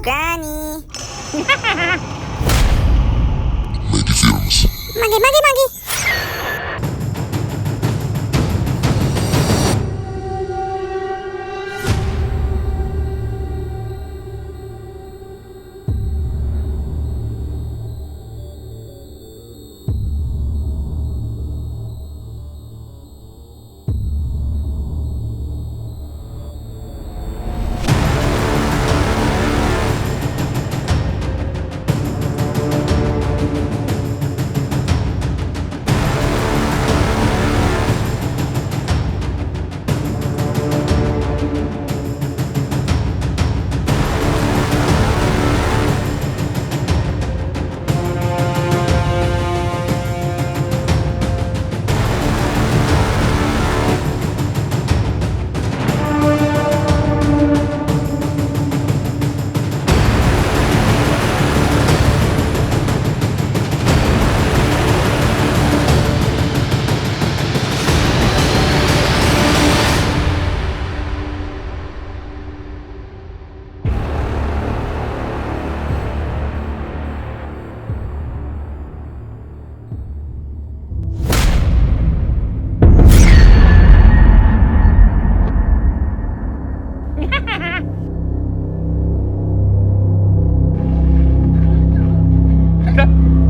Granny. Maggy Films. Maggy.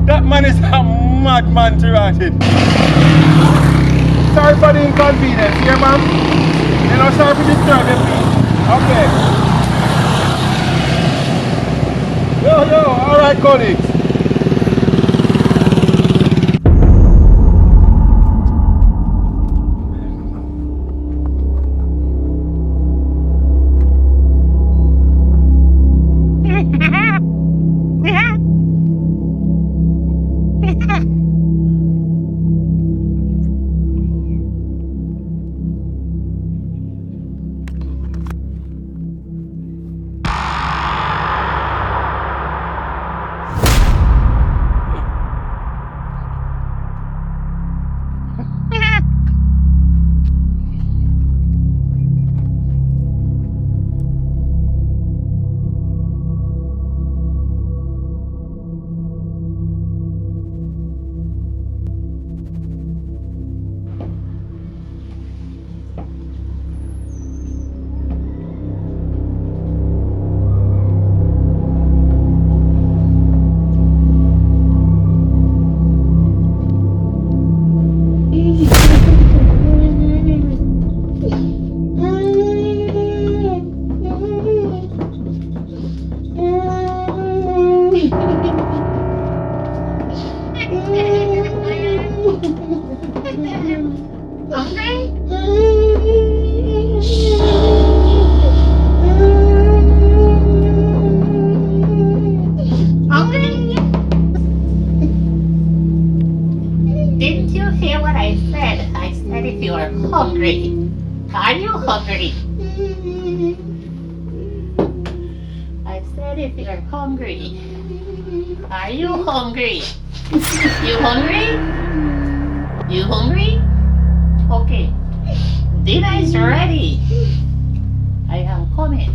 That man is a madman to rot it. Sorry for the inconvenience, yeah, ma'am? You know, sorry for disturbing me. Okay. Yo, alright, colleagues. Didn't you hear what I said? I said if you are hungry. Are you hungry? I said if you're hungry. Are you hungry? You hungry? You hungry? Okay. Dinner is ready. I am coming.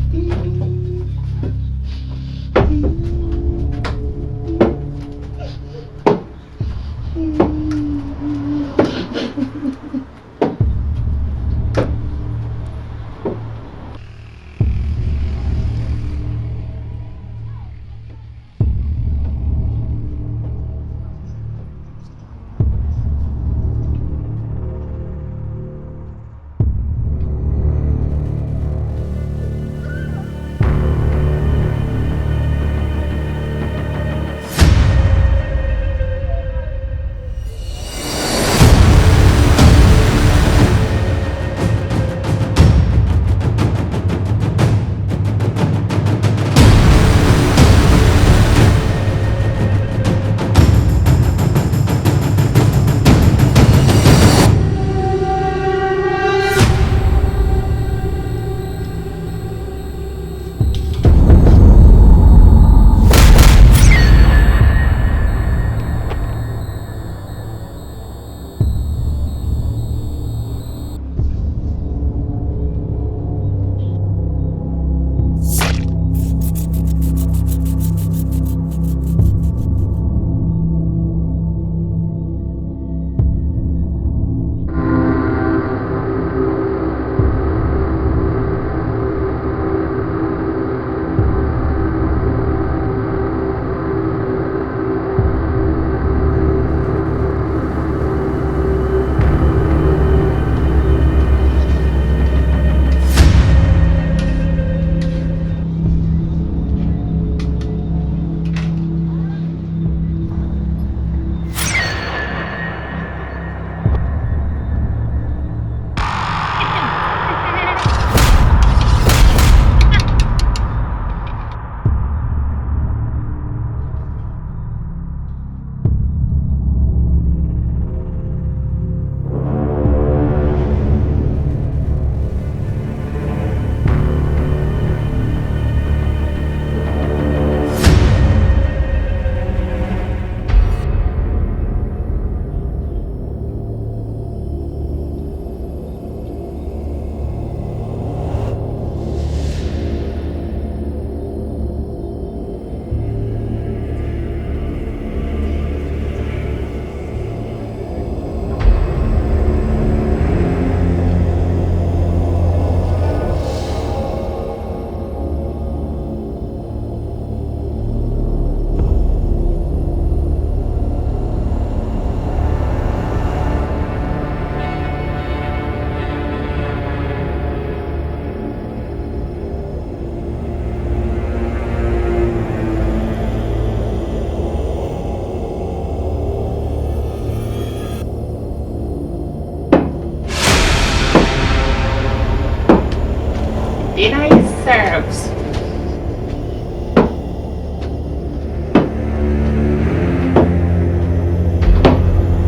Dinner is served.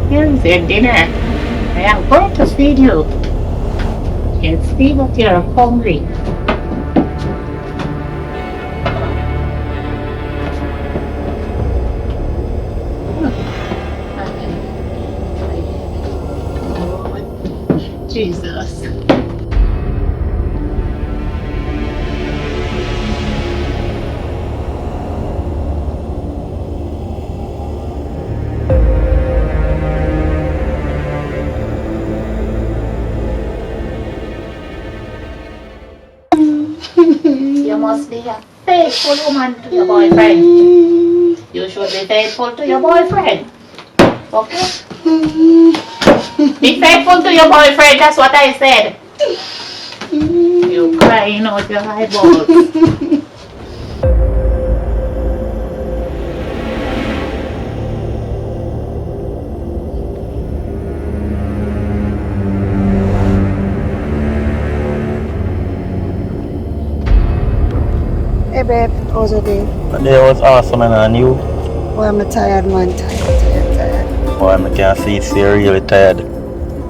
Here is your dinner. I am going to feed you. You can see that you're hungry. Jesus. You must be a faithful woman to your boyfriend. You should be faithful to your boyfriend. Okay? Be faithful to your boyfriend, that's what I said. You crying out your eyeballs. Hey babe, how's your day? The day was awesome and you? Oh, I'm tired man, tired. Oh, I can see you're really tired.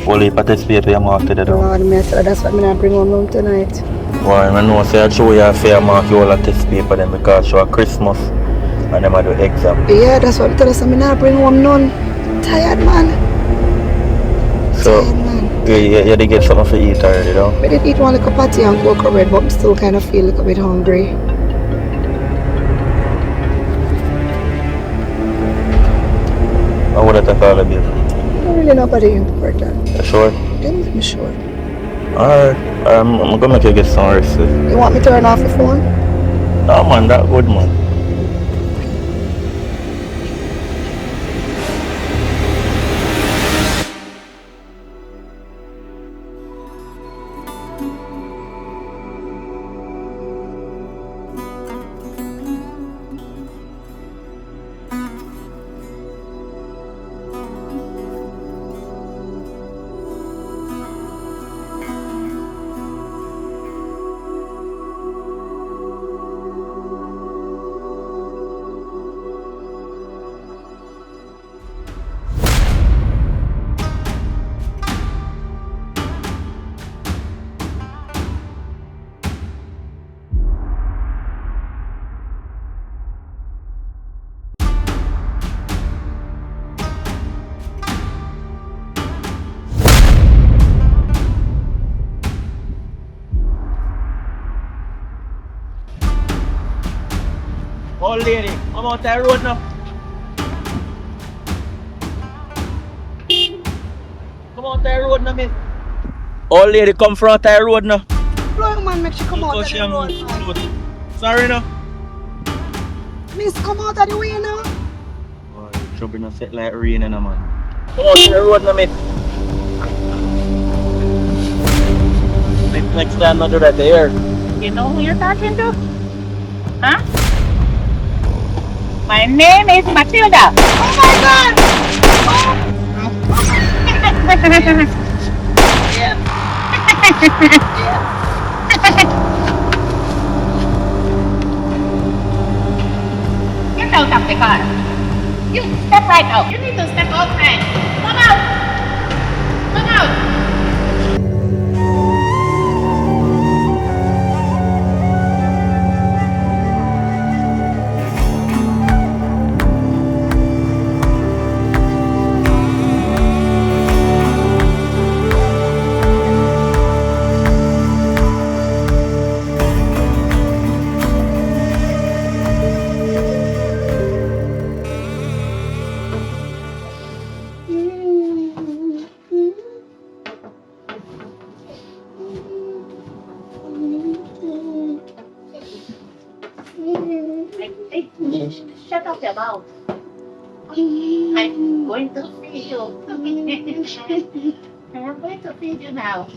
Only participate in your mark today though. Lord, me, so that's what I'm gonna bring home tonight. Well, I know say I show you a fair mark you all a test paper then because show Christmas and them a do exam. Yeah, that's what I'm telling you, I'm gonna bring home none. Tired man. So, you did get something to eat already though? I did eat one little patty and cocoa bread, but I still kind of feel a little bit hungry. I would have thought all of you. Not really nobody important. You sure? Yeah, I'm sure. Alright, I'm gonna make you get some rest. You want me to turn off the phone? No man, that good man. Old lady, I'm out that road now. Come out that road now, miss. Old lady, come from out that road now. Blowing man, make she come out of the road, man. Sorry now. Miss, come out of the way now. Boy, trouble not set like rain now, man. Come out that road now, miss. Next time, not do that there. You know who you're talking to? Huh? My name is Matilda. Oh my god! Get out of the car. You step right out. You need to step outside. Come out. Come out. Shut up your mouth. I'm going to feed you. I'm going to feed you now.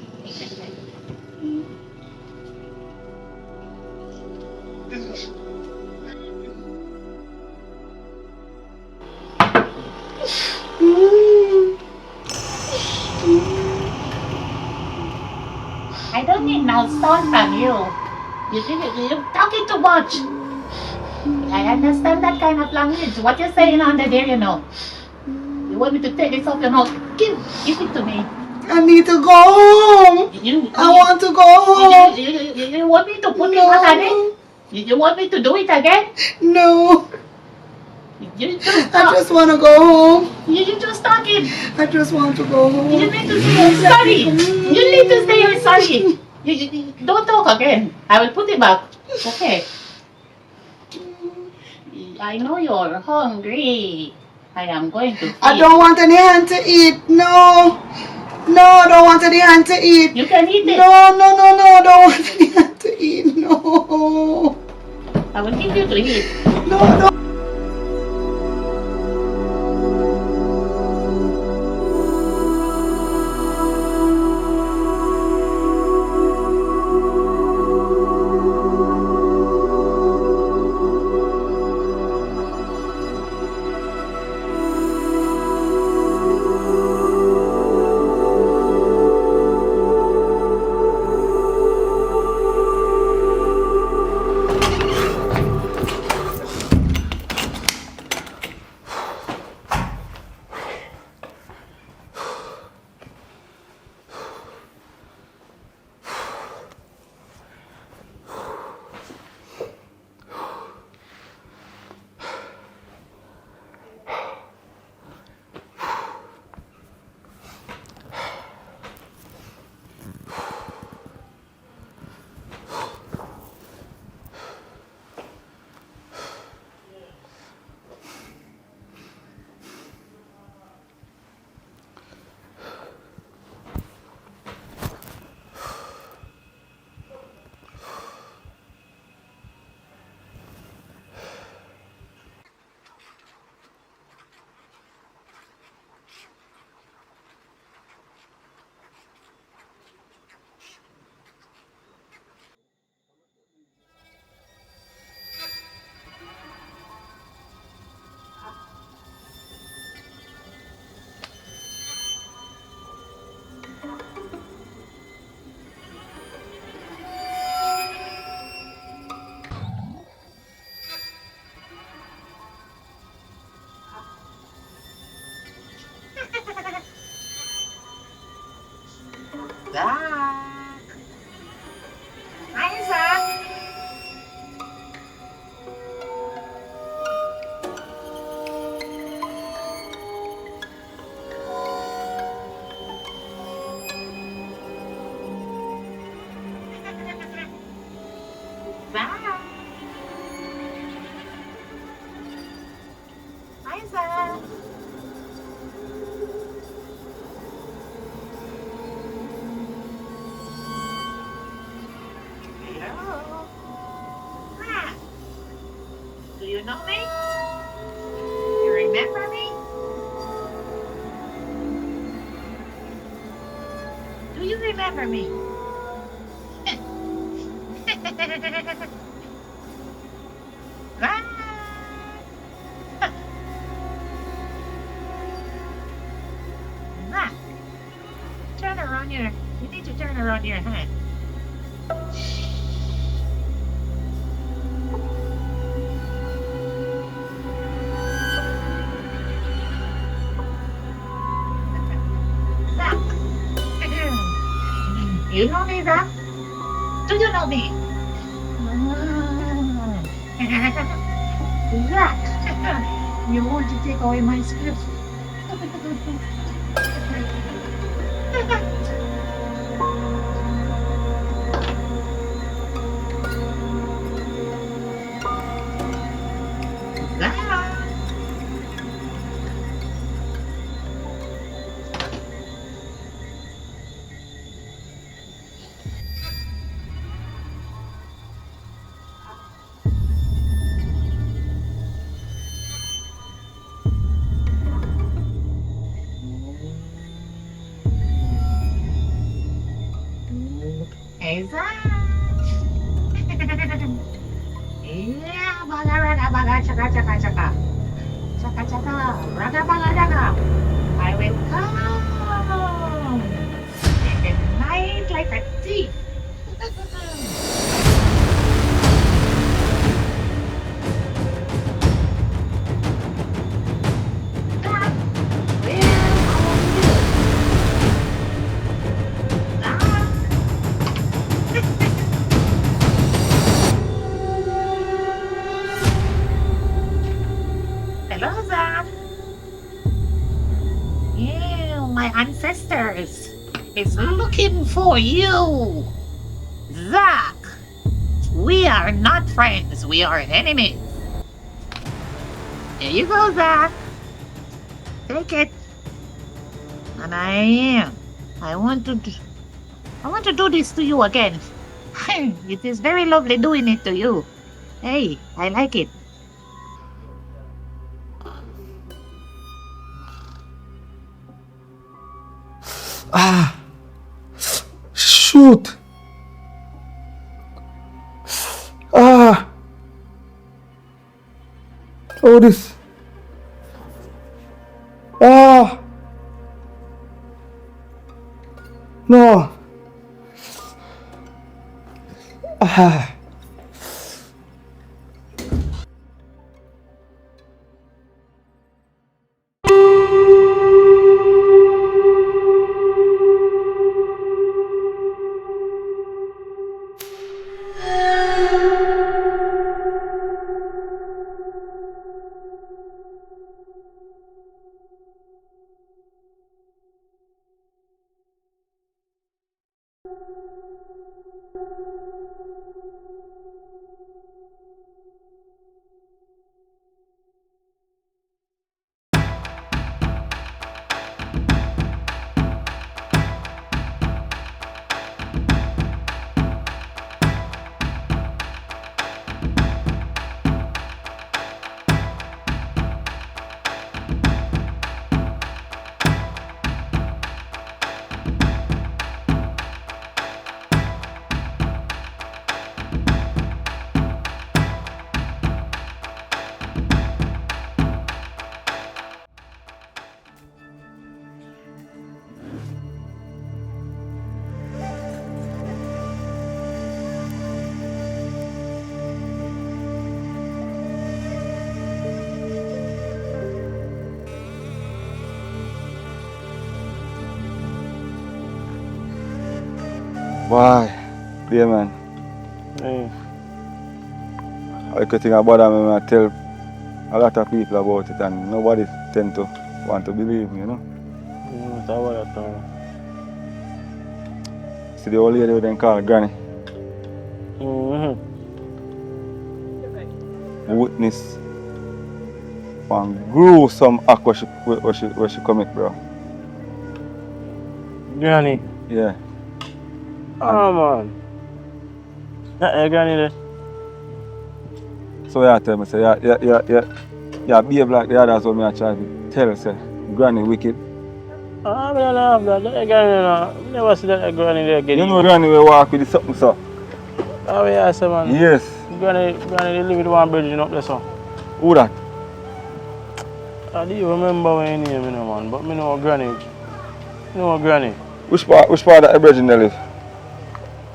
I don't need no stone from you. You're talking too much. I understand that kind of language. What you're saying under there, you know. You want me to take this off your mouth? Give it to me. I need to go home. I want to go home. You want me to put it back on it? You want me to do it again? No. You just I just want to go home. You're just talking. I just want to go home. You need to say you're sorry. You need to say you're sorry. You don't talk again. I will put it back. Okay. I know you're hungry. I am going to feed. I don't want any hand to eat. No. No, I don't want any hand to eat. You can eat it. No, I don't want any hand to eat. No. I will give you to eat. No. Zach. Hi, Zach. Zach. Hi, Zach. Hello. Ah, do you know me? You remember me? Do you remember me? Ah. Ah. Turn around your. You need to turn around your head. Zach. You know me, Zach? Do you know me? Zach. You want to take away my script? Zach. Hey, Zach. Yeah, baga raga baga chaka chaka chaka. Chaka chaka, raga baga daga. I will come in the night like a thief. ancestors is looking for you. Zach, we are not friends, we are enemies. Here you go, Zach. Take it. And I want to do this to you again. It is very lovely doing it to you. Hey, I like it. Shoot. Oh, this. No. Why? Yeah, man. Hey. I could think about that when I tell a lot of people about it and nobody tend to want to believe me, you know. What's about that? See the old lady who then call Granny. Witness one gruesome act where she commit, bro. Granny. Yeah. Oh, man. Granny there. So yeah, tell me, say, yeah, behave like the others what me I try to tell, say, Granny wicked. I don't know that. That Granny, I never see that Granny there getting. You know Granny will walk with the something, so. Oh, yeah, say, man. Yes. Granny, they live with one bridge up there, so. Who that? I do remember when you name me, man, but me know Granny. Granny. Which part of the bridge they live?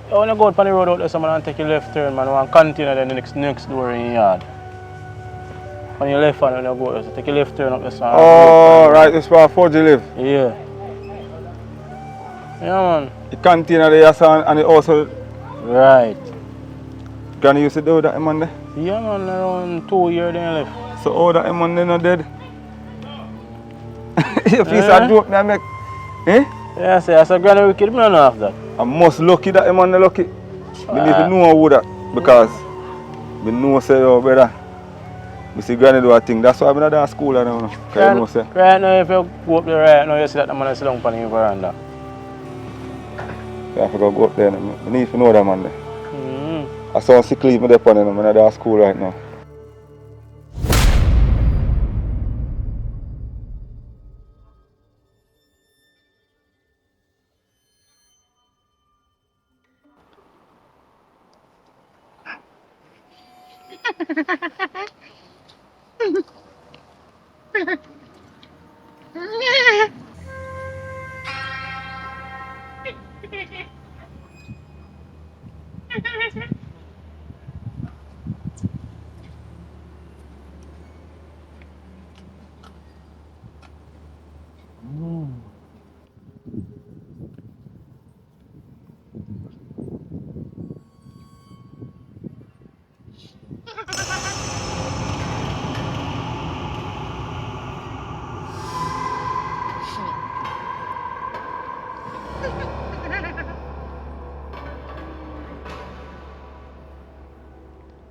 I want to go out on the road out there, so man, and take a left turn, man. One container then the next door in your yard. On your left hand, when you go out there, so take a left turn up there, so. Oh, right, this part Forge live. Yeah. Yeah, man. The container there, son, and it also. Right. Granny used to do that, man, there? Yeah, man, around 2 years then left. So all that man, they not dead? If you say joke, me I make. Eh? Yeah, I say Granny wicked, me don't know of that. I'm most lucky that man lucky. Me need to know who that because me know say yo brother. Me see Granny do a thing. That's why I'm not at school and you know say. Right now if you go up there right now you see that the man is sitting on the veranda. Yeah, I forgot to go up there. I need to know that man there. I saw sick leave me there on him. I'm not at school right now.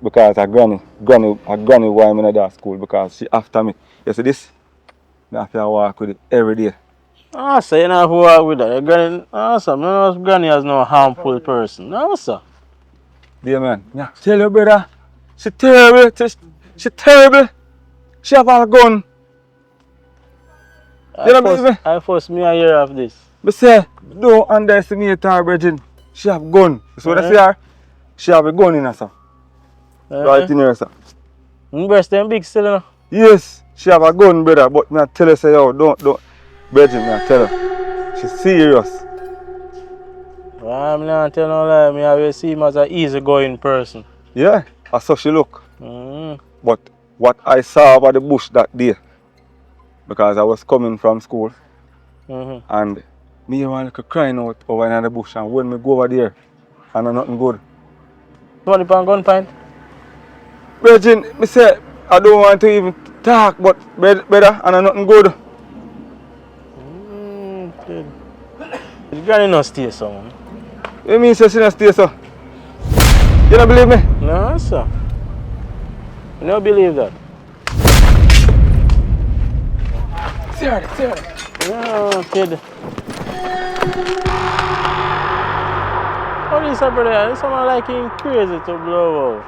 because a granny why I'm in that school because she after me. You see this? I have to walk with it every day. Ah, so you don't have to walk with that. Your granny, sir, no granny is no harmful person. No, sir. Dear man, yeah, tell your brother, she terrible, she terrible. She have a gun. You don't believe me? I first me a hear of this. But say, don't underestimate her, Bridget. She have gun. So what I say her? She have a gun in her, sir. Right in her, sir. Breast them big still, you know? Yes, she have a gun, brother. But me I tell her, say, yo, don't. Bridget, me I tell her. She's serious. I'm not telling no lie. Me always see him as an easygoing person. Yeah, that's how she look. Mm. But what I saw over the bush that day, because I was coming from school, and me hear one little crying out over in the bush, and when me go over there, and I'm nothing good. Somebody pan gun point? Virgin, me say, I don't want to even talk, but better, and I'm nothing good. Good. The granny no stay so, man. You mean say she not stay so? You don't believe me? No, sir. I don't believe that. See her. No, kid. What is that, brother? Someone like him crazy to blow out.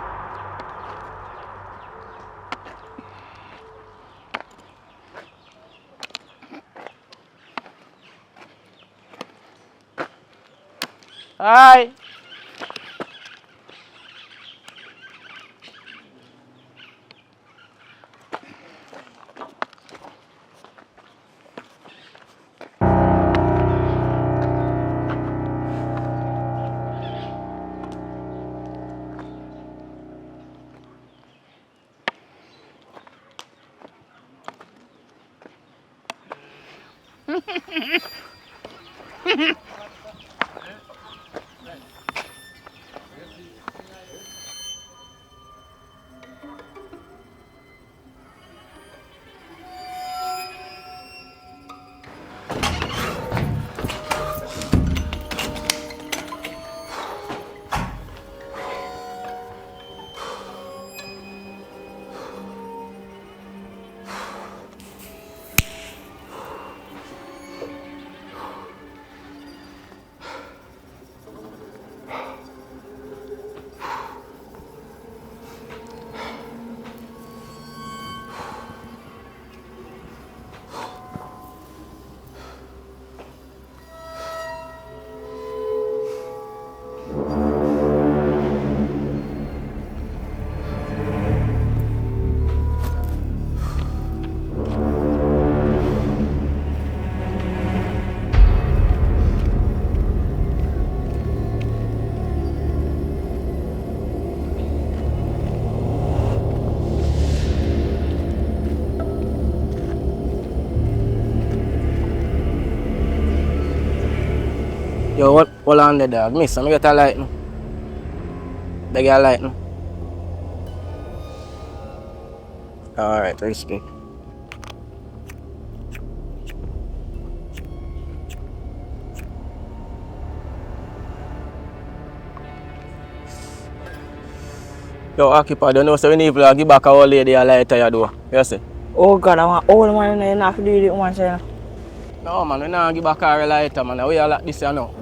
Hi. Yo, what on the dog? Miss, I'm get a light now. They get a light now. Alright, respect. Yo, occupy, you know, so we need to give back our lady a lighter you do. You see? Oh God, I want all man you have to do it once. No man, we not give back our lighter man. We are like this you know.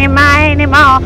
mine, more.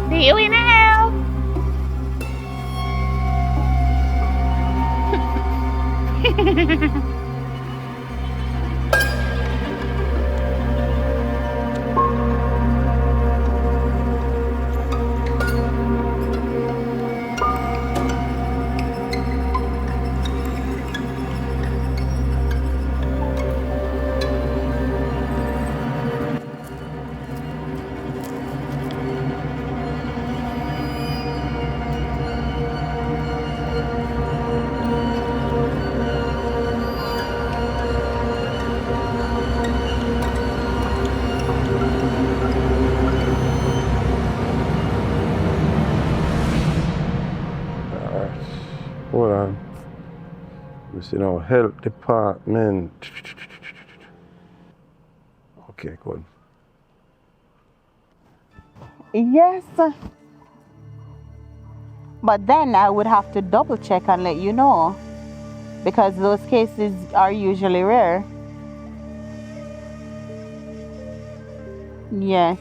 See you in hell. Hold on. You see now, health department. Okay, good. Yes. But then I would have to double check and let you know, because those cases are usually rare. Yes.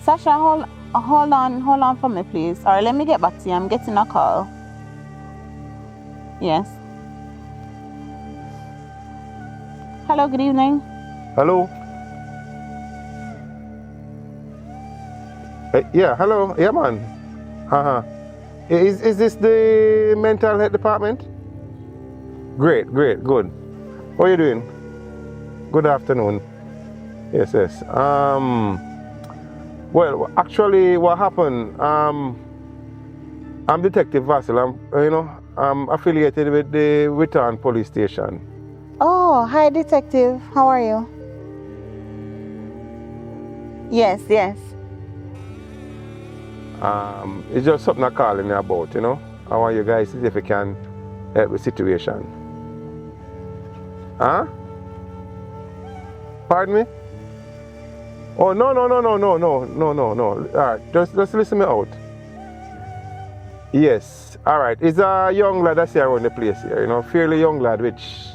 Sasha, hold on for me, please. Or let me get back to you. I'm getting a call. Yes. Hello, good evening. Hello? Yeah, hello. Yeah, man. Uh-huh. Is this the mental health department? Great, good. How are you doing? Good afternoon. Yes. Well, actually, what happened? I'm Detective Vasil. I'm affiliated with the Return Police Station. Oh, hi, detective. How are you? Yes. It's just something I'm calling you about, I want you guys to see if you can help the situation. Huh? Pardon me? Oh, no. All right, just listen me out. Yes, all right. It's a young lad that's here around the place here, fairly young lad, which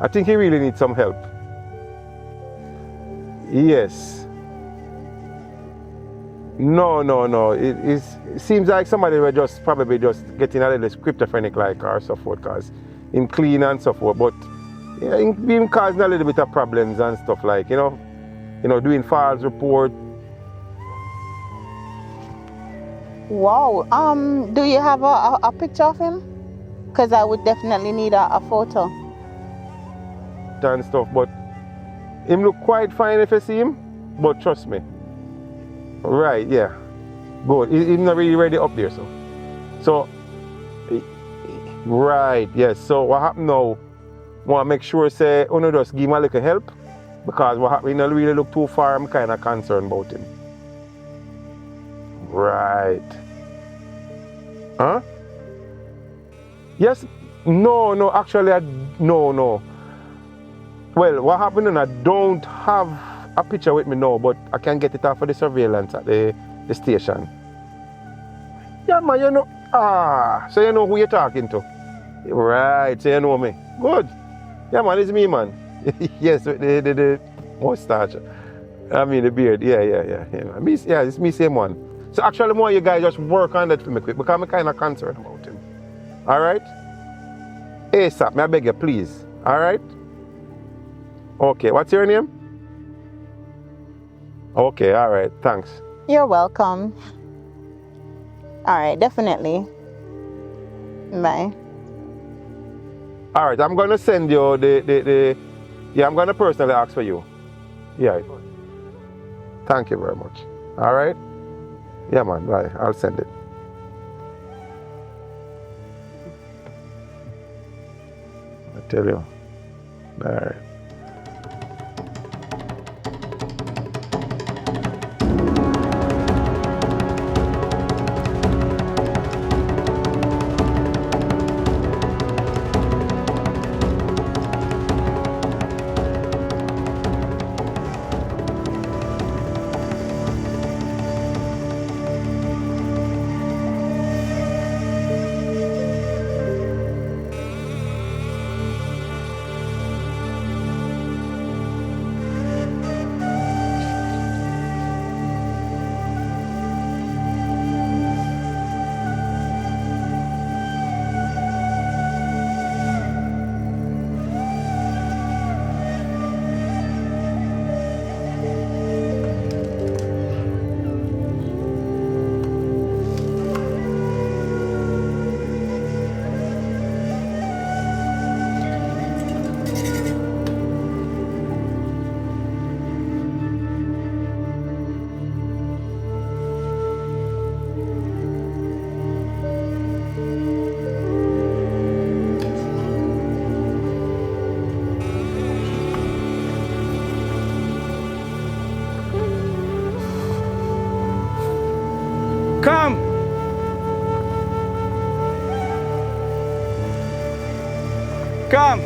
I think he really needs some help. Yes. No. It seems like somebody were probably just getting a little schizophrenic like or so forth, cause him clean and so forth, but yeah, him causing a little bit of problems and stuff like, doing false report. Wow. Do you have a picture of him? Because I would definitely need a photo. And stuff, but him look quite fine if you see him, but trust me. Right, yeah. Good. He's not really ready up there, so right, yes. So what happened now? Want to make sure say just give him a little help, because what happened, he don't really look too far. I'm kind of concerned about him. Right. Huh? Yes. No. Actually, no. Well, what happened? And I don't have a picture with me now, but I can get it off of the surveillance at the the station. Yeah, man, you know. So you know who you're talking to. Right, so you know me. Good. Yeah, man, it's me, man. Yes, the mustache. I mean, the beard. Yeah. It's me, same one. So actually, more you guys just work on that for me quick because I'm kind of concerned about him. All right? ASAP, may I beg you, please. All right? Okay, what's your name? Okay, all right, thanks. You're welcome. All right, definitely. Bye. All right, I'm going to send you yeah, I'm going to personally ask for you. Yeah. Thank you very much. All right? Yeah, man, bye. I'll send it. I tell you. All right. Come! Come!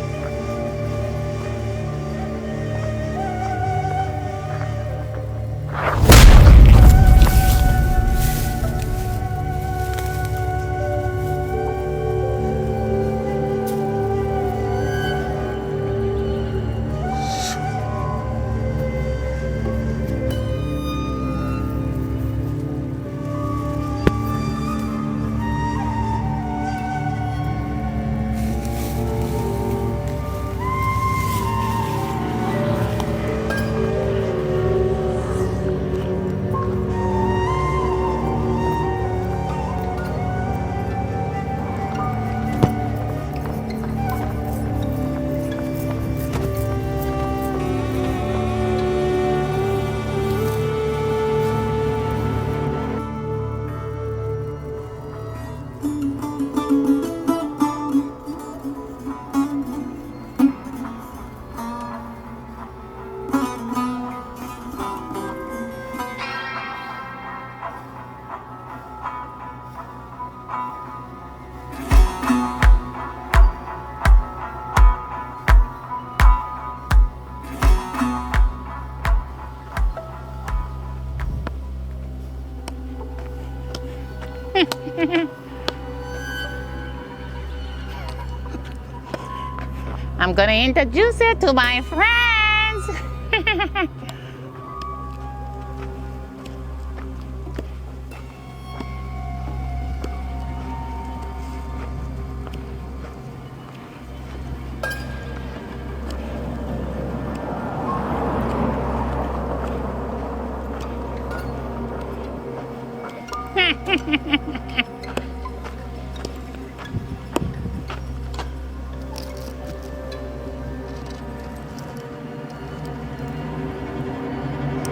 I'm gonna introduce you to my friends.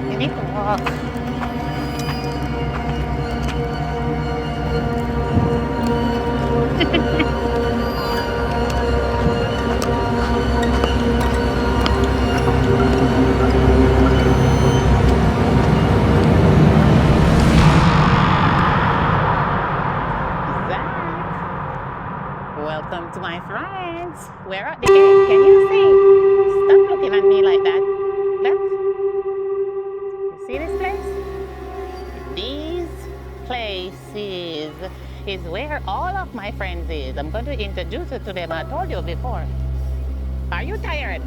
You need to walk. Welcome to my friends. We're at the gate. Can you see? Stop looking at me like that. Look. You see this place? These is where all of my friends is. I'm going to introduce you to them. I told you before. Are you tired?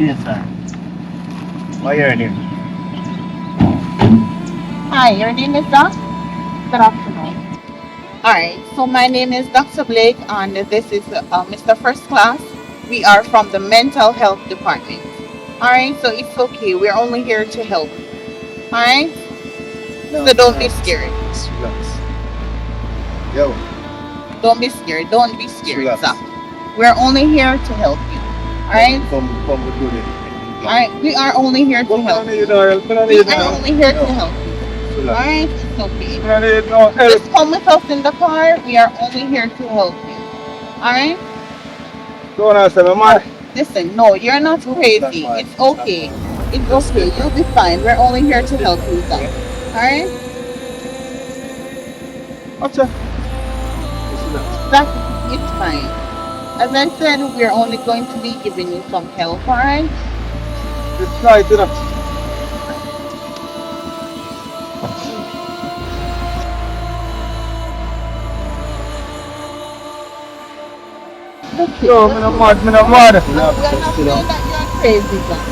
Yes, sir. Why are you here? Hi, your name is Doc? Good afternoon. Alright, so my name is Dr. Blake and this is Mr. First Class. We are from the mental health department. Alright, so it's okay. We're only here to help. Alright? So don't be scared. Relax. Yo, Don't be scared. Don't be scared, relax. Zach. We're only here to help you. Alright? Come with good. Alright, we are only here to help you. We are only here to help you. Alright? It's okay. Just come with us in the car. We are only here to help you. Alright? Don't answer me, man. Listen, no, you're not crazy. It's okay. It's okay. You'll be fine. We're only here to help you, Zach. Alright? What's that? Zach, it's fine. As I said, we're only going to be giving you some help, alright? It's right, enough. Yo, I'm not mad. We're not saying that you're crazy, Zach.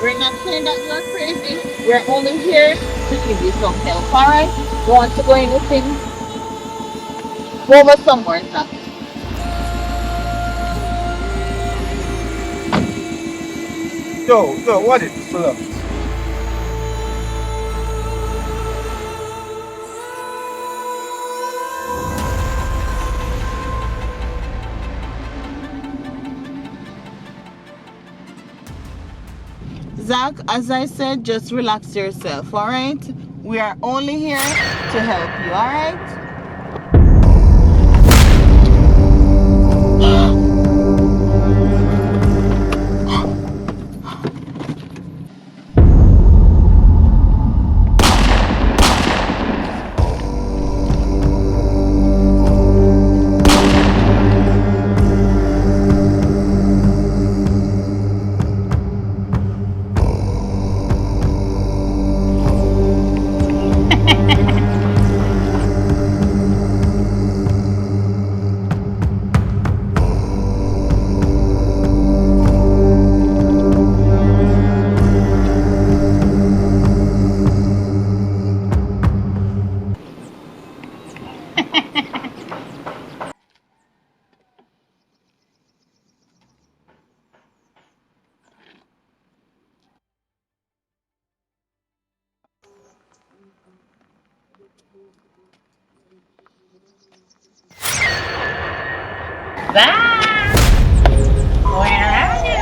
We're not saying that you're crazy. We're only here to give you some help, alright? You want to go anything? Go over somewhere, Zach. Yo, what is this for? Zach, as I said, just relax yourself, alright? We are only here to help you, alright? Ah, where are you?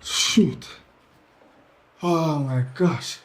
Shoot. Oh my gosh.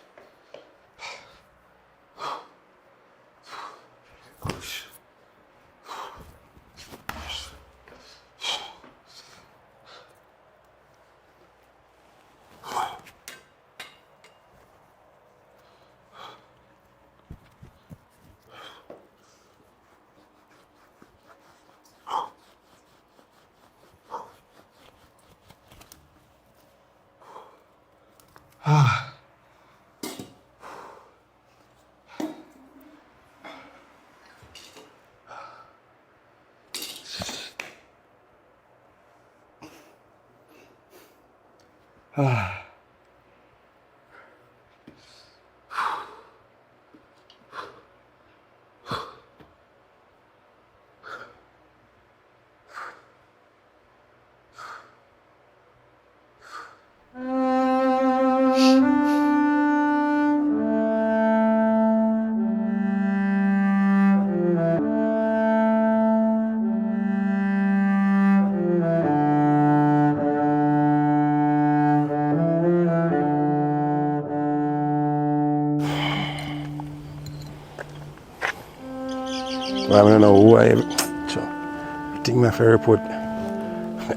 Well, I don't know who I am. Sure. I think my have to report.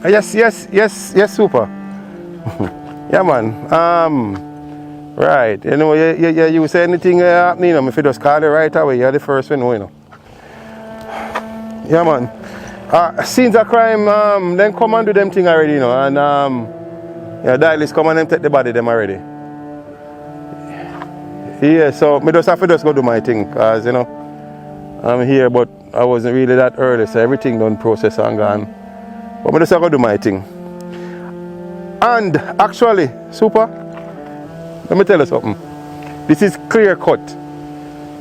Yes, super. Yeah, man. Right. You know, you say anything happening, you know, if you just call it right away, you're the first one, you know. Yeah, man. Scenes of crime, then come and do them thing already, you know, and yeah, dialysts come and them take the body them already. Yeah, so me just have to just go do my thing, cause you know, I'm here, but I wasn't really that early, so everything done process and gone. But me just have to do my thing. And actually, super, let me tell you something. This is clear cut.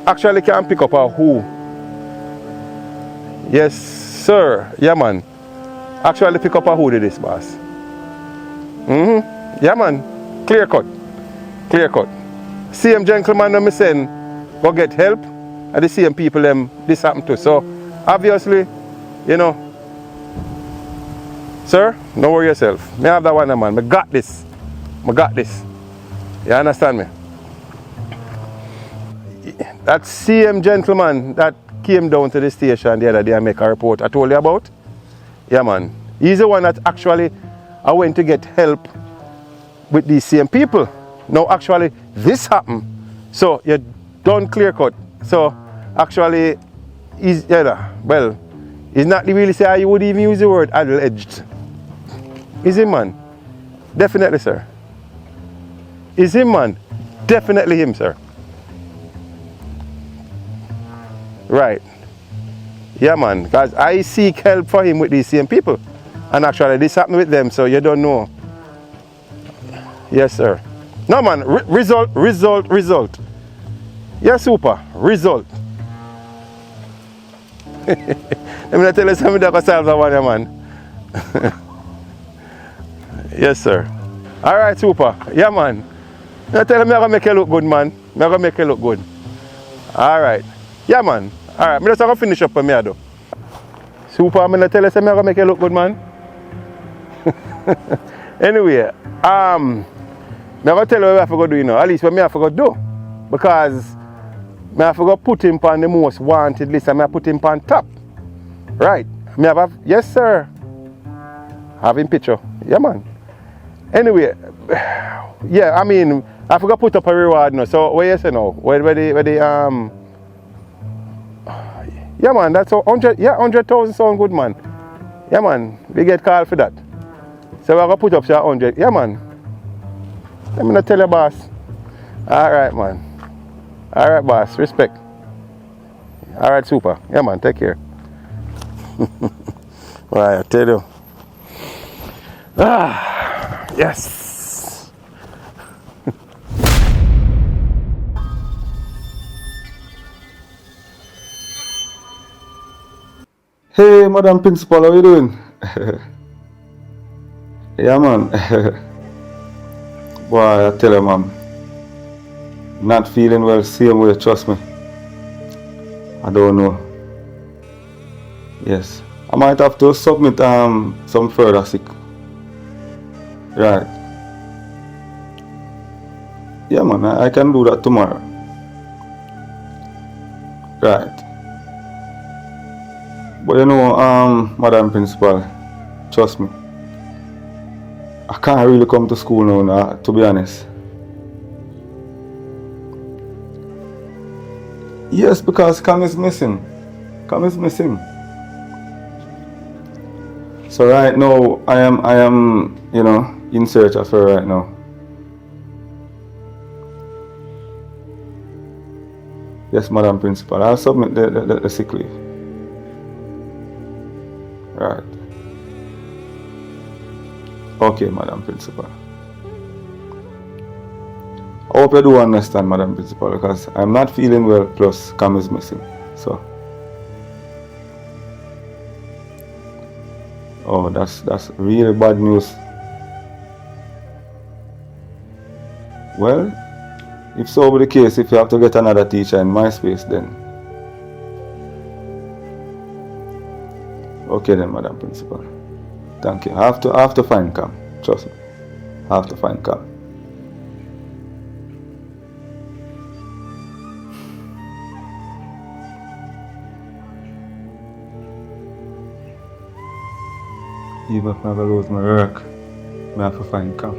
Actually can pick up a who. Yes, sir. Yeah, man. Actually pick up a who did this, boss. Yeah, man. Clear cut. Clear cut. Same gentleman that me send go get help, and the same people them this happened to. So obviously, you know, sir, don't worry yourself. Me have that one, man. Me got this. Me got this. You understand me? That same gentleman that came down to the station the other day and make a report I told you about. Yeah, man. He's the one that actually I went to get help with these same people. Now actually this happened. So you done clear cut. So actually he's well, he's not really say you would even use the word alleged. Is him, man? Definitely, sir. Is him, man? Definitely him, sir. Right. Yeah, man. Because I seek help for him with these same people. And actually this happened with them, so you don't know. Yes, sir. No, man. Result. Yes, super. Result. Let me not tell you something that can solve that one, man. Yes, sir. All right, super. Yeah, man. I tell him I'm going to make you look good, man. I'm going to make you look good. All right. Yeah, man. All right. I'm just going to finish up for me, though. Super. I'm going to tell you I'm going to make you look good, man. Anyway, I'm going to tell you what I have to go do, you know. At least what I have to go do. Because I have to go put him on the most wanted list and I put him on top. Right. Me have yes sir. Having picture. Yeah man. Anyway, yeah, I mean I forgot to put up a reward now. So what you say now? Where the yeah man, that's 100,000 sound good man. Yeah man, we get called for that. So we're gonna put up 100. Yeah man. Let me not tell you boss. Alright man. Alright boss, respect. Alright super. Yeah man, take care. Alright, I tell you. Yes. Hey, Madam Principal, how you doing? Yeah, man. Boy, I tell you, man. Not feeling well, same way, trust me. I don't know. Yes. I might have to submit some further sick. Right. Yeah, man, I can do that tomorrow. Right. But you know, Madam Principal, trust me. I can't really come to school now, to be honest. Yes, because Cam is missing. Cam is missing. So right now, I am, you know, in search of her right now. Yes, Madam Principal, I'll submit the sick leave. Right. Okay, Madam Principal. I hope you do understand, Madam Principal, because I'm not feeling well, plus Cam is missing. So. Oh, that's really bad news. Well, if so be the case, if you have to get another teacher in my space, then. Okay then, Madam Principal. Thank you. I have to find Cam. Trust me. I have to find Cam. Even if I ever lose my work, I have to find Cam.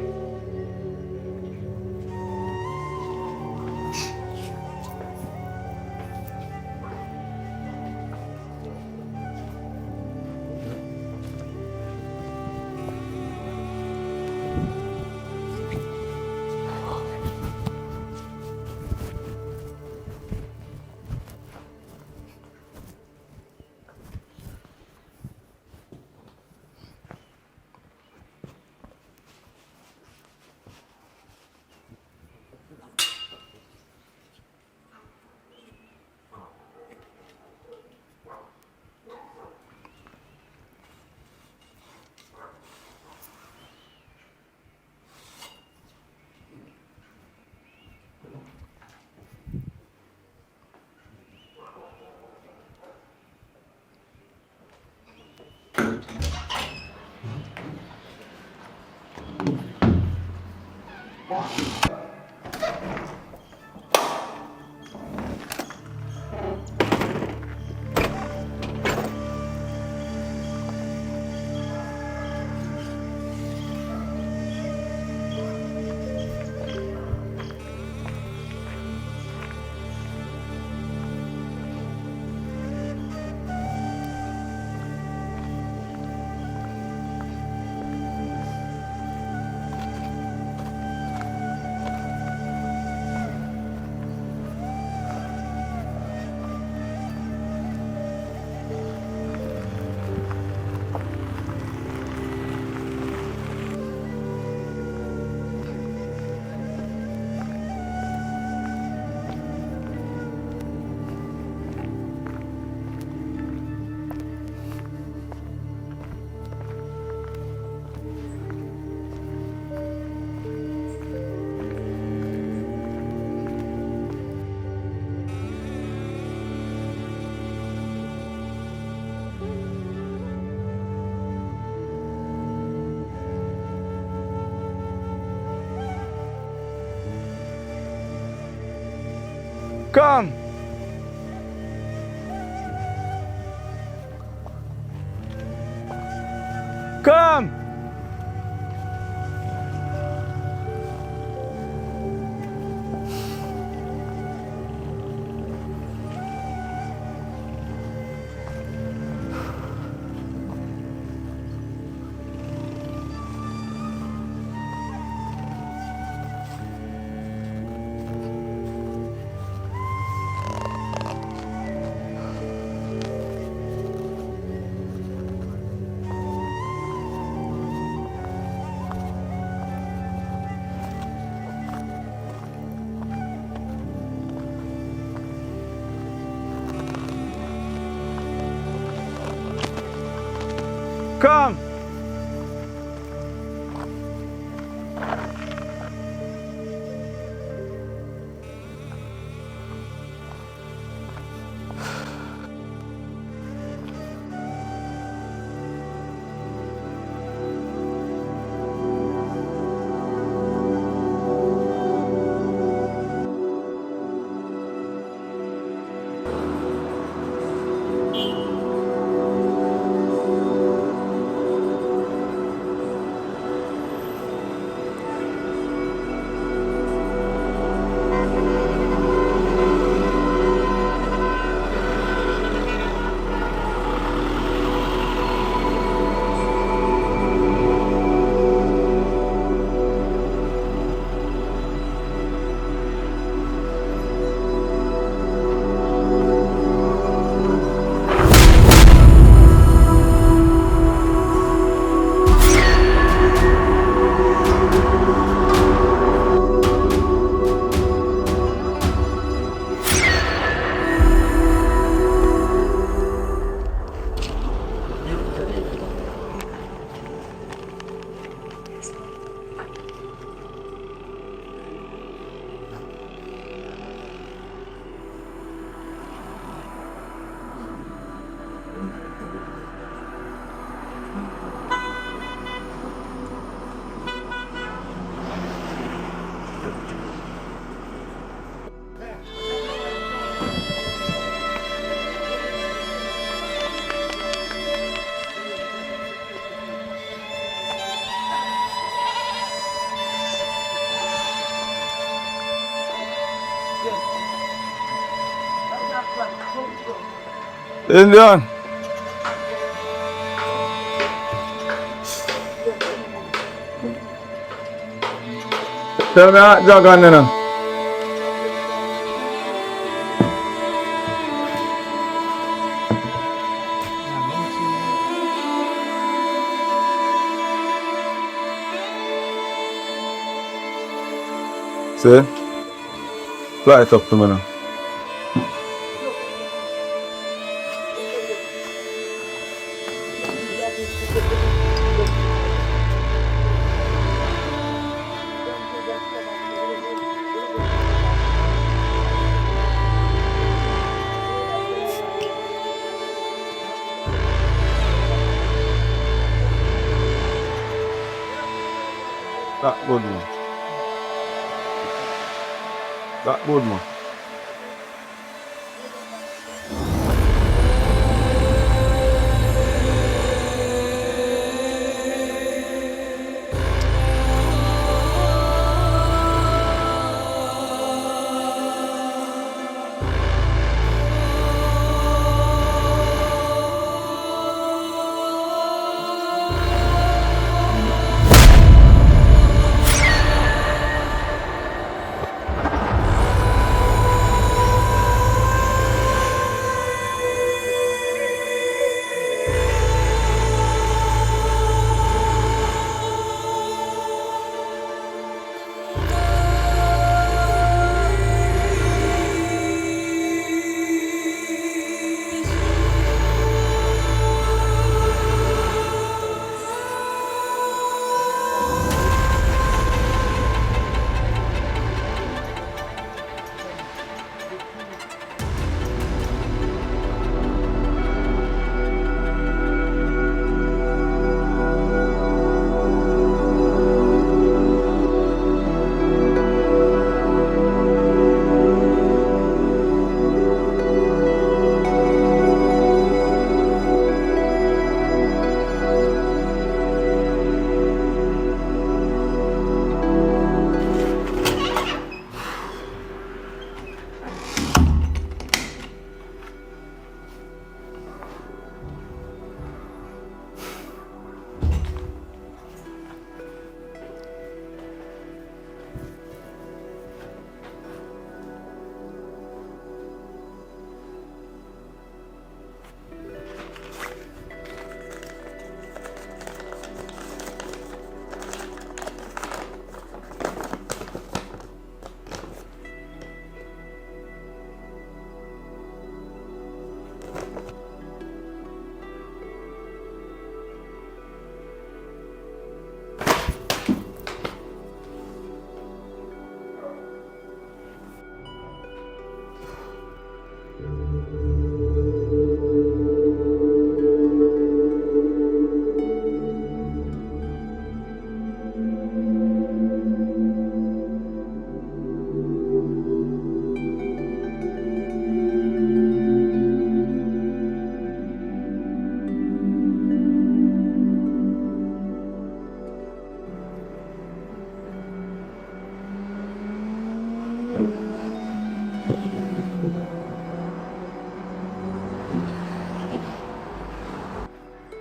Come. Come! Come! Indian. Tell me how jog on then. See? Fly it up to me now. That good man. That good man.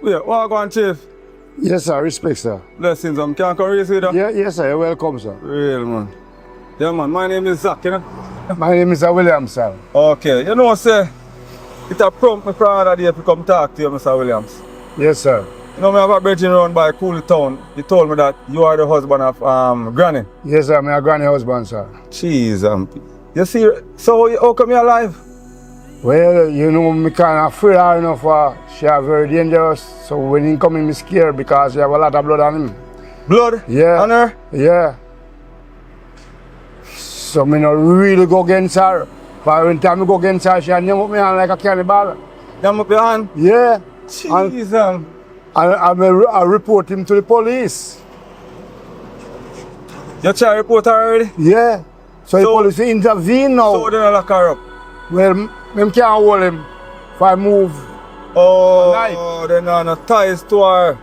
Wait, what go on, Chief? Yes, sir. Respect, sir. Blessings, can't come race with you. Yeah, yes, sir. You're welcome, sir. Real, man. Yeah, man, my name is Zach, you know? My name is Williams, sir. Okay, you know, sir, it a prompt me from another day to come talk to you, Mr. Williams. Yes, sir. You know, I have a bridging around by Cooley Town. He told me that you are the husband of Granny. Yes, sir. My granny husband, sir. Jeez, you see, so how come you're alive? Well, you know, me kind of afraid her enough for she are very dangerous. So when he come in, me scared because she have a lot of blood on him. Blood? Yeah. On her? Yeah. So me not really go against her. But when time I go against her, she name up me hand like a cannibal. Name up your hand? Yeah. Jeez, I report him to the police. You try to report her already? Yeah. So the police intervene now. So they don't lock her up? Well, them can't hold him if I move. Oh, they not no ties to her.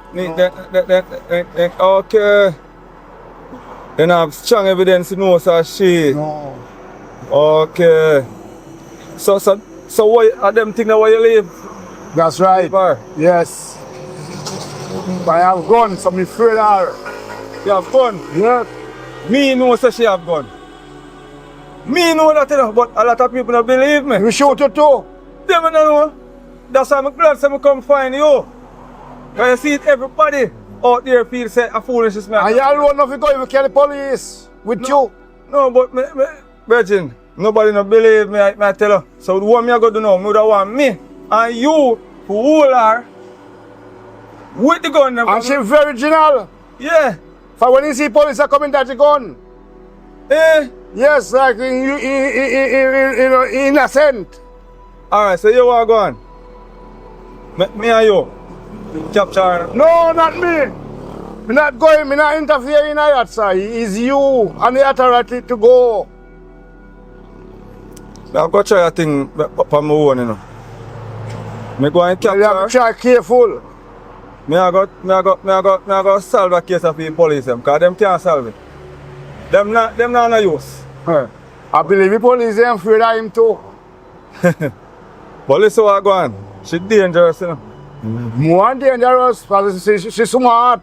Okay. They don't have strong evidence to know so she. No. Okay. So why are them think that why you leave? That's right. Leave her? Yes. But I have gun, so I'm afraid of her. You have gun? Yeah. Me know that she have gun. Me know that, you know, but a lot of people don't believe me. We shoot you too. Them don't know. That's why I'm glad I come find you. Because you see it, everybody out there feels say a foolishness. And you alone know if you go, you kill the police with you. No, but Virgin, nobody no believe me, I tell you. So what me I go do now, me would want me and you who hold her with the gun. And she very original. Yeah. For when you see police are coming, that's the gun. Eh? Yes, like innocent. Alright, so you want to go on? Me and you capture her? No, not me. Me not going, me not interfering in that, sir. It's you and the authority to go. I've got to try a thing for my own, you know. Me go and capture her. You have to try careful. Me I got solve a case of the police because them can't solve it. Them not no use. I believe the police are afraid of him too. But listen what go on. She's dangerous, you know. More dangerous because she's smart.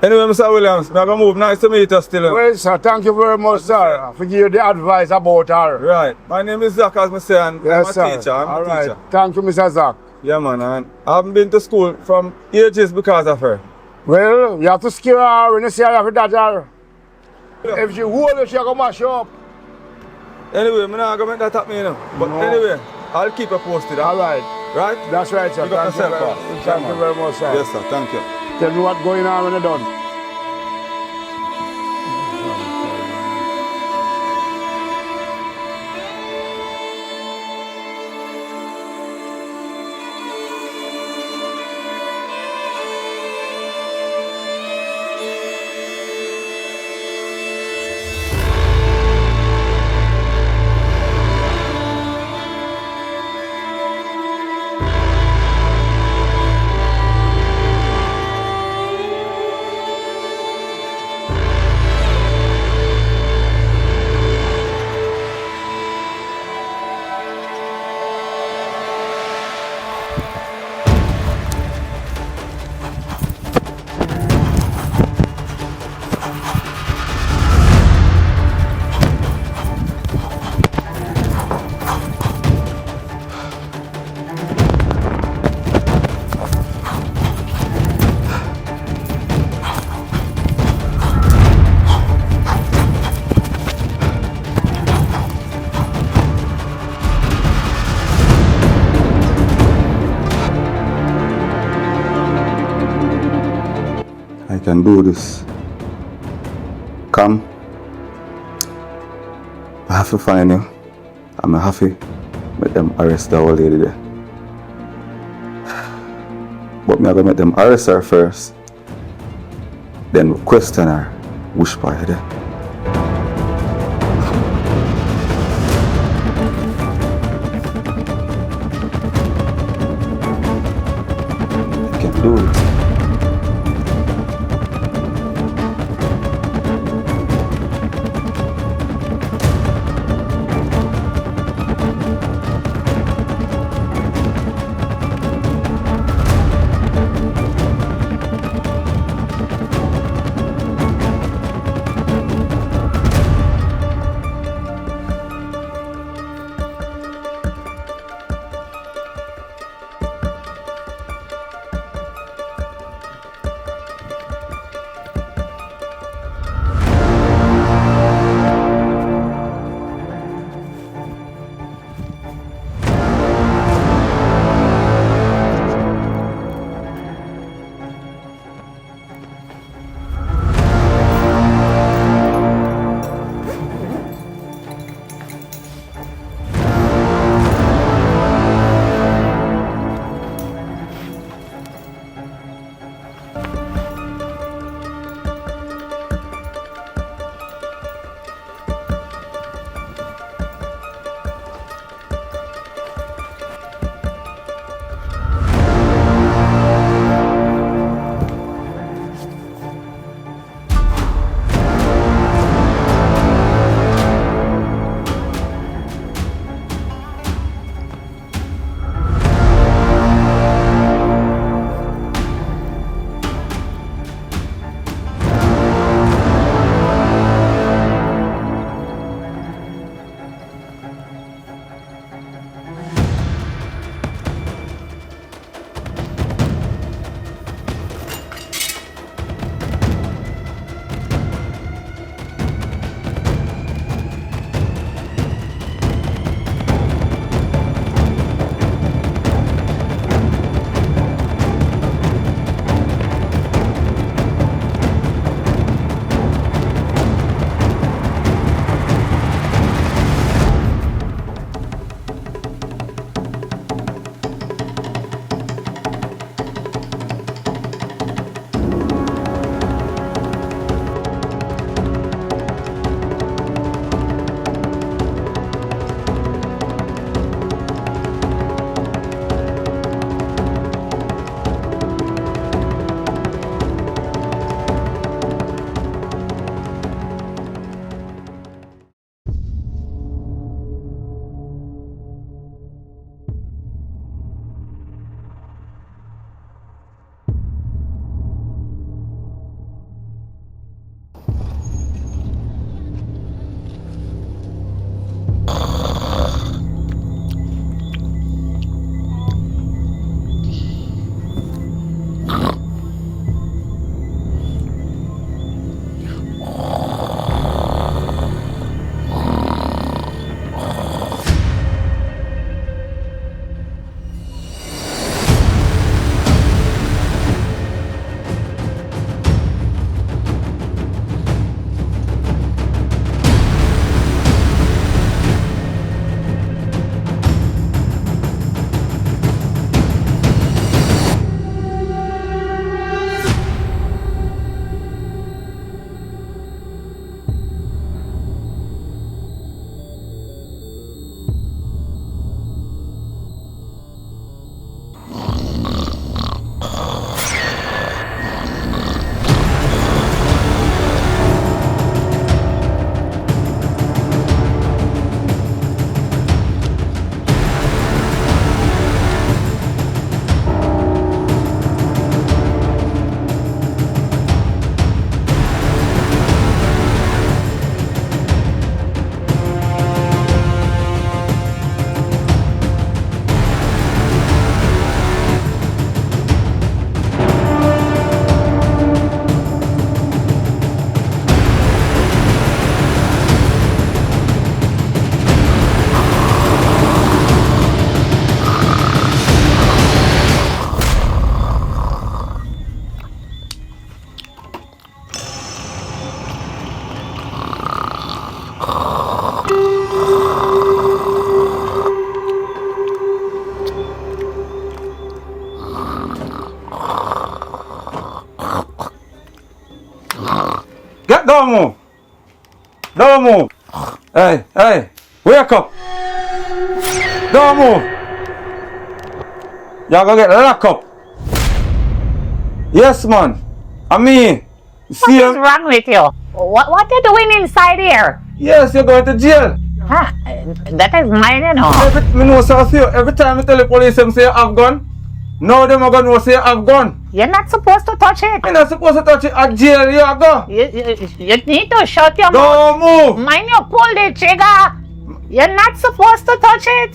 Anyway, Mr. Williams, I'm going to move. Nice to meet you still. Well, sir, thank you very much, sir, for giving you the advice about her. Right. My name is Zach, as I say, and yes, I'm a teacher. All right. Thank you, Mr. Zach. Yeah, man. And I haven't been to school from ages because of her. Well, you have to scare her when you see her, you have to dodge her. If she hold you, she'll go mash you up. Anyway, I'm not going to make that happen, you know. But anyway, I'll keep you posted. All right. Right? That's right, sir. Thank you very much, sir. Yes, sir. Thank you. Tell me what's going on when you're done. I can do this. Come. I have to find you. I'm happy make them arrest the old lady there. But me I gotta make them arrest her first. Then we question her which part there. I can do it. Don't move. Don't move. Hey, hey, wake up. Don't move. You're gonna get locked up. Yes, man. I mean, What is wrong with you? What are you doing inside here? Yes, you're going to jail. Huh? That is mine, you know. Me know so few. Every time I tell the police them say you have gun, now them are gonna know say you have gun. You're not supposed to touch it. You're not supposed to touch it. At jail you go. You need to shut your Don't mouth. move. Mind you pull the trigger. You're not supposed to touch it.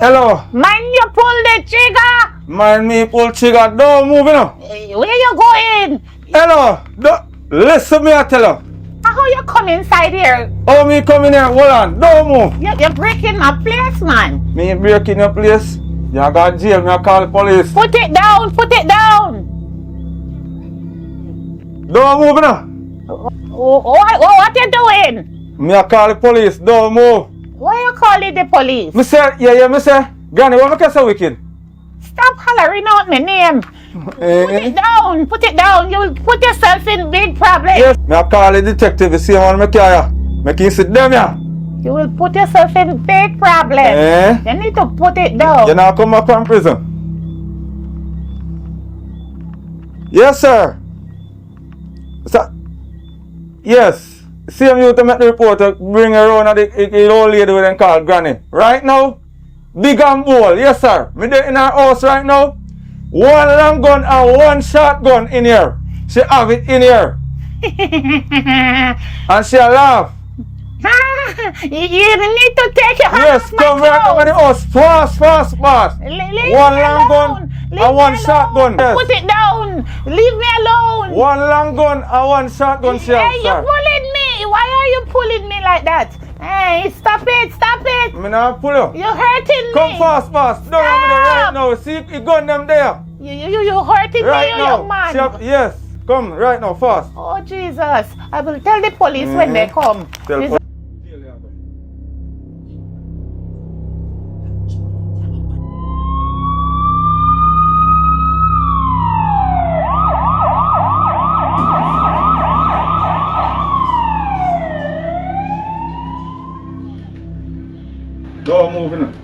Hello. Mind you pull the trigger. Mind me pull trigger. Don't move, you know. Where you going? Hello. Listen me I tell you. How you come inside here? Oh, me come in here. Hold on. Don't move. You're breaking my place, man. Me ain't breaking your place. You got jail. Me I call the police. Put it down. Put it down. Don't move, you know. What you doing? Me I call the police. Don't move. Why you calling the police? Me say, me say. Granny, what make you so wicked? Stop hollering out my name. Put it down. Put it down. You will put yourself in big problem. Yes. Me I call the detective. You see one me carry. Make him sit down here. You will put yourself in big problem. You need to put it down. You now come back from prison. Yes, sir. Sir. Yes. Same you to make the report to bring around the old lady with them called Granny. Right now, big and bold. Yes, sir. Me there in her house right now. One long gun and one shotgun in here. She have it in here. And she laugh. You need to take your hands Yes, off my come right over the house. Fast, fast, fast. Leave One me long gun alone. Leave and me one alone. shotgun. Yes. Put it down. Leave me alone. One long gun and one shotgun, she have, Hey, you're sir. pulling me. Why are you pulling me like that? Hey, stop it. Stop it. Me not pull you. You're hurting me. Come fast, fast. Don't have me there right now. See, you gun them there. You're hurting Right me, you now. young man. See, yes. Come right now, fast. Oh, Jesus. I will tell the police when they come. Tell This- police. Don't move in.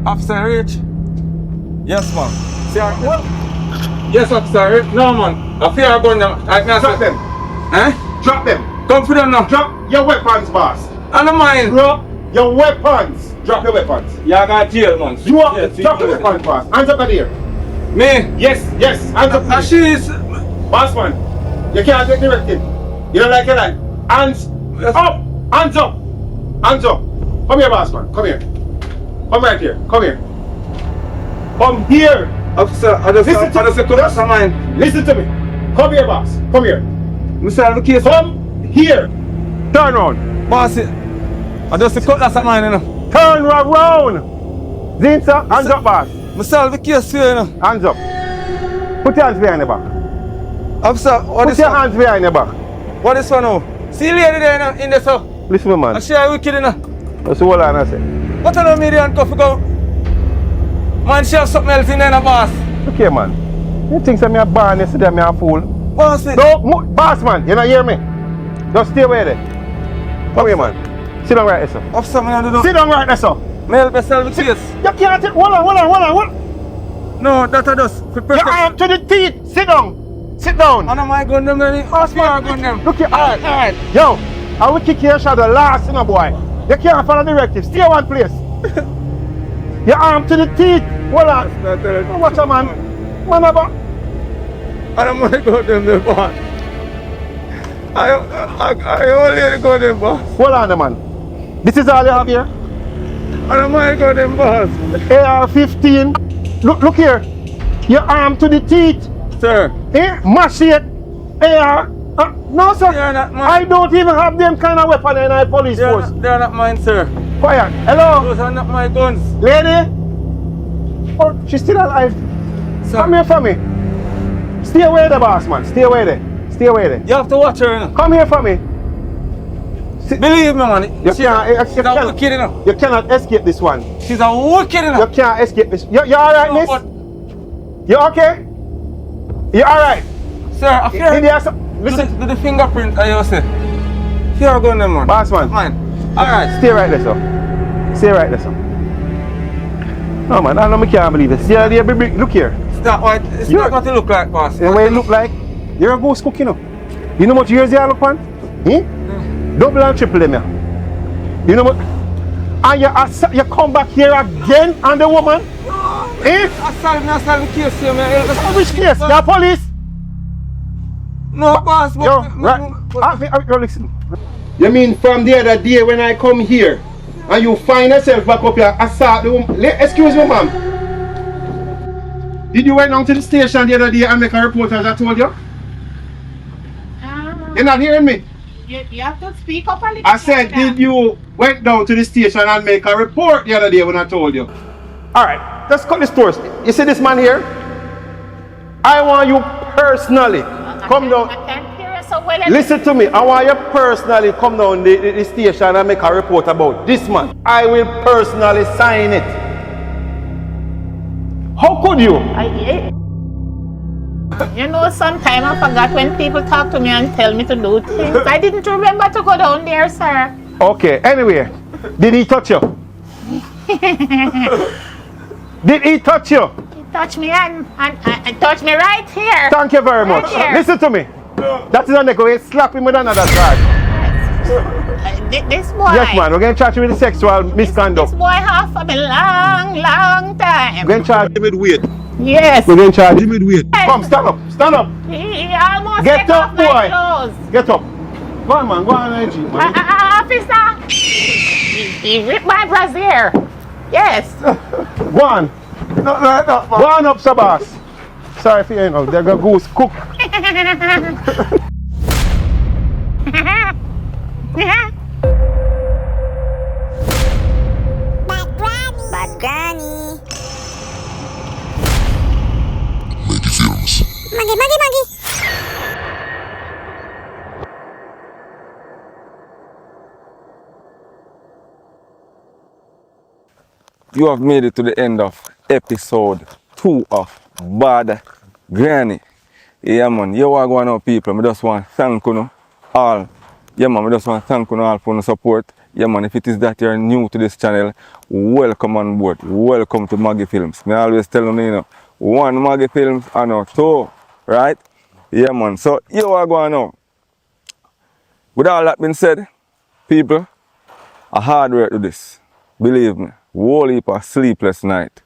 Officer Rich. Yes, ma'am. See her? What? Yes, Officer Rich. No, man. I fear I'm going to. Drop them. Eh? Drop them. Come for them now. Drop your weapons, boss. I don't mind. Drop your weapons. Drop your weapons. You got jail, man. You are. Yes, Drop your weapons, boss. Hands up there. Me? Yes, yes. Hands up. And she is. Boss man, you can't take directive. You don't like it like. Hands up. Hands up. Hands up. Come here, boss man. Come here. Come right here. Come here. Come here. Officer, I just come mine. Listen to me. Come here, boss. Come here. Mr. the case. Come here. Turn around. Boss, I just cut that's mine, you know. Turn around. Zinsa, hands up, boss. Mr. the case here, you know. Hands up. Put your hands behind the back. Officer, what Put is your one? hands behind the back. What is one now? See lady there in the so. Listen, my man. I see her wicked, you know. That's what I say. What are the media and coffee go? Man, she have something else in there, boss. Look here, man. You think I'm a barn yesterday, I'm a fool? Boss, No, boss, man. You not hear me? Just stay away there. Come here, man. Sit down right there, sir. Officer, man, I don't know. Sit down right there, sir. Me help myself with case. You can't take. Hold on. No, that I just. Your arm to the teeth. Sit down. Sit down. And my gun them, Boss, man. gun them. Look here. Alright. Yo, I will kick your shadow last, boy. You can't follow directive. Stay one place. Your arm to the teeth. Hold on. Watch a man. Man about. I don't want to go them there, boss. I only go them, boss. Hold on, man. This is all you have here? I don't want to go them, boss. AR-15. Look here. Your arm to the teeth. Sir. Machete. AR. No, sir. They are not mine. I don't even have them kind of weapon in our police force. They are not mine, sir. Quiet. Hello. Those are not my guns. Lady. Oh, she's still alive. Sir. Come here for me. Stay away there, boss, man. Stay away there. Stay away there. You have to watch her, you know. Come here for me. Believe me, man. She's a wicked, you know. You cannot escape this one. She's a wicked, you know. You can't escape this. You alright, miss? You okay? You alright? Sir, I fear. Listen to the fingerprint, I say. Fear going there, man. Boss man. Fine. Alright. Stay right there, sir. Stay right there, sir. No, man, I know I can't believe it. See how they look here. It's not what it look like, boss. The way it look like, you're a ghost cook, you know. You know what years you look on? Double and triple them, yeah. You know what? And you come back here again on the woman? I solve the case here, man. Which case? The police? No, boss. Yo, right. Listen. You mean from the other day when I come here and you find yourself back up here, assault the woman? Excuse me, ma'am. Did you went down to the station the other day and make a report as I told you? You're not hearing me? You have to speak up a little. I said, did you went down to the station and make a report the other day when I told you? Alright, let's cut this first. You see this man here? I want you personally come down. I can't hear you so well. Listen to me. I want you personally come down the station and make a report about this man. I will personally sign it. How could you? You know, sometimes I forgot when people talk to me and tell me to do things. I didn't remember to go down there, sir. Okay, anyway, did he touch you? Did he touch you? He touched me and touched me right here. Thank you very much. Here. Listen to me. That is a neck. We're slap him with another charge. This boy. Yes, man. We're going to charge him with sexual misconduct. This boy have for a long time. We're going to charge him with weight. Yes. We're going to charge him with weight. Come, stand up. Stand up. He almost Get take up, off boy. my clothes. Get up. Go on, man. Go on, Jeep, man. Officer. He ripped my brassiere. Yes. Go on. Not like that, man. Go on up, sir, boss. Sorry for you, know. They're going to goose cook. Bad Granny. Maggy Films. Maggy. You have made it to the end of episode 2 of Bad Granny. Yeah, man. You are going on, people. I just want to thank you all. Yeah, man. I just want to thank you all for the support. Yeah, man. If it is that you're new to this channel, welcome on board. Welcome to Maggy Films. I always tell you, one Maggy Films and no two, right? Yeah, man. So, you are going on. With all that being said, people, a hard work to this. Believe me. Whole heap of sleepless night.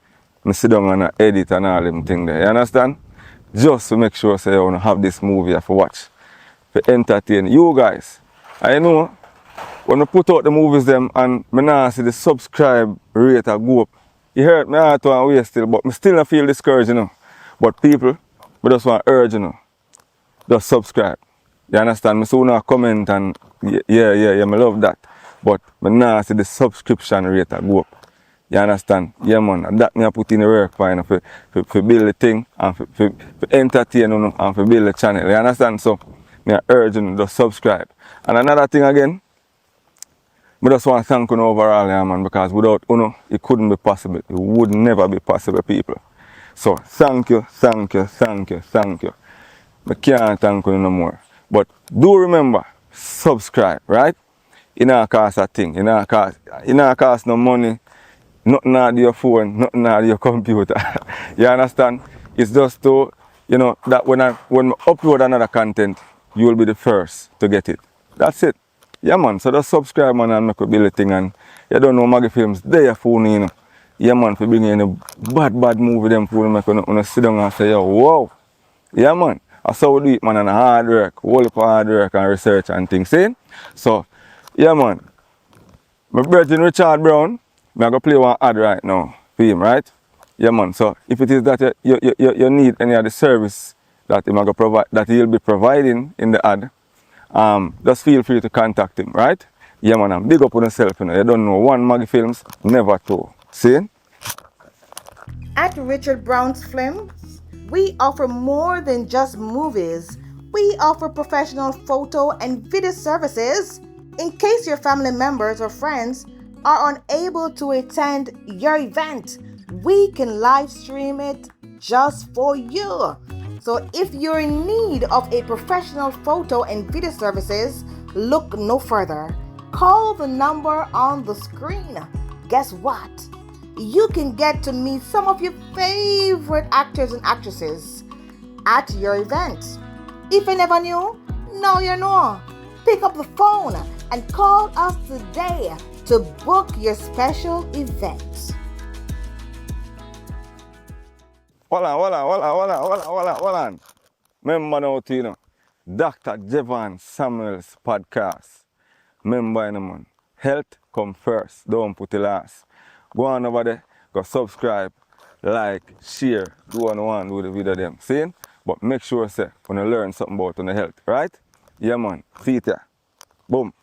I sit down and I edit and all them things there. You understand? Just to make sure say you have this movie to watch. To entertain you guys. I know when I put out the movies them and I now see the subscribe rate go up. You heard me out to wait still, but I still don't feel discouraged, you know. But people, I just want to urge, you know. Just subscribe. You understand? I soon comment and yeah, I love that. But I now see the subscription rate go up. You understand? Yeah, man. And that me I put in the work for, you know, for build the thing and for entertain, you know, and for build the channel. You understand? So, me I urge you to subscribe. And another thing again, I just want to thank you overall, yeah, man, because without you, it couldn't be possible. It would never be possible, people. So, thank you. I can't thank you no more. But do remember, subscribe, right? It don't cost a thing. It don't cost no money. Nothing out of your phone, nothing out of your computer. You understand? It's just to, you know, that when I upload another content, you will be the first to get it. That's it. Yeah, man. So just subscribe, man, and make a build a thing. And you don't know Maggy Films, they are phone, you know. Yeah, man, for bringing in a bad movie, them phone, make you sit down and say, yo, wow. Yeah, man. That's how we do it, man, and hard work, whole of hard work and research and things, see? So, yeah, man. My brother Richard Brown, I'm going to play one ad right now for him, right? Yeah, man. So, if it is that you need any of the service that he'll be providing in the ad, just feel free to contact him, right? Yeah, man. And big up on yourself, you know. You don't know one Maggy Films, never two. See? At Richard Brown's Films, we offer more than just movies. We We offer professional photo and video services in case your family members or friends are unable to attend your event. We can live stream it just for you. So if you're in need of a professional photo and video services, look no further. Call the number on the screen. Guess what? You can get to meet some of your favorite actors and actresses at your event. If you never knew, now you know. Pick up the phone and call us today to book your special event. Hold on. Remember now, Tino, Dr. Jevan Samuel's podcast. Remember, man, health come first, don't put it last. Go on over there, go subscribe, like, share, do what you want with the video them. See? But make sure, say, when you learn something about your health, right? Yeah, man. See it here. Boom.